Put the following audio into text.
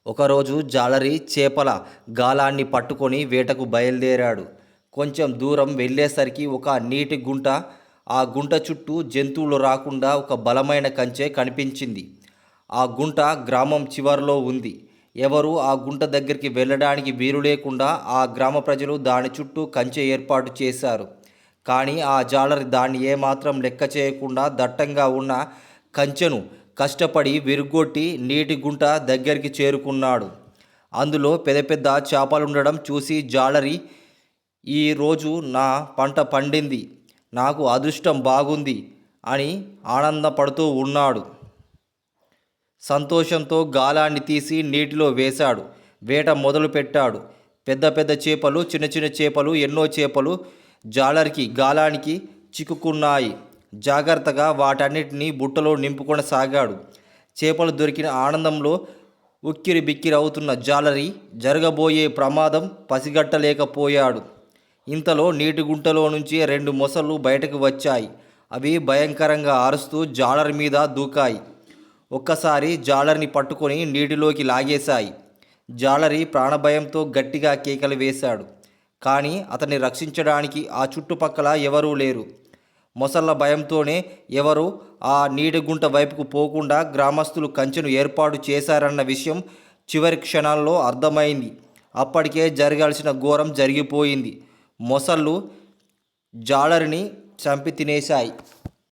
ఒకరోజు జాలరి చేపల గాలాన్ని పట్టుకొని వేటకు బయలుదేరాడు. కొంచెం దూరం వెళ్ళేసరికి ఒక నీటి గుంట, ఆ గుంట చుట్టూ జంతువులు రాకుండా ఒక బలమైన కంచె కనిపించింది. ఆ గుంట గ్రామం చివర్లో ఉంది. ఎవరూ ఆ గుంట దగ్గరికి వెళ్ళడానికి వీలు లేకుండా ఆ గ్రామ ప్రజలు దాని చుట్టూ కంచె ఏర్పాటు చేశారు. కానీ ఆ జాలరి దాన్ని ఏమాత్రం లెక్క చేయకుండా దట్టంగా ఉన్న కంచెను కష్టపడి విరుగొట్టి నీటి గుంట దగ్గరికి చేరుకున్నాడు. అందులో పెద్ద పెద్ద చేపలుండడం చూసి జాలరి, ఈరోజు నా పంట పండింది, నాకు అదృష్టం బాగుంది అని ఆనందపడుతూ ఉన్నాడు. సంతోషంతో గాలాన్ని తీసి నీటిలో వేశాడు. వేట మొదలుపెట్టాడు. పెద్ద పెద్ద చేపలు, చిన్న చిన్న చేపలు, ఎన్నో చేపలు జాలరికి గాలానికి చిక్కుకున్నాయి. జాగ్రత్తగా వాటన్నిటినీ బుట్టలో నింపుకొనసాగాడు. చేపలు దొరికిన ఆనందంలో ఉక్కిరి బిక్కిరి అవుతున్న జాలరి జరగబోయే ప్రమాదం పసిగట్టలేకపోయాడు. ఇంతలో నీటి గుంటలో నుంచి 2 మొసళ్ళు బయటకు వచ్చాయి. అవి భయంకరంగా అరుస్తూ జాలరి మీద దూకాయి. ఒక్కసారి జాలరిని పట్టుకొని నీటిలోకి లాగేశాయి. జాలరి ప్రాణభయంతో గట్టిగా కేకలు వేశాడు. కానీ అతన్ని రక్షించడానికి ఆ చుట్టుపక్కల ఎవరూ లేరు. మొసళ్ళ భయంతోనే ఎవరు ఆ నీటి గుంట వైపుకు పోకుండా గ్రామస్తులు కంచెను ఏర్పాటు చేశారన్న విషయం చివరి క్షణాల్లో అర్థమైంది. అప్పటికే జరగాల్సిన ఘోరం జరిగిపోయింది. మొసళ్ళు జాలరిని చంపి తినేశాయి.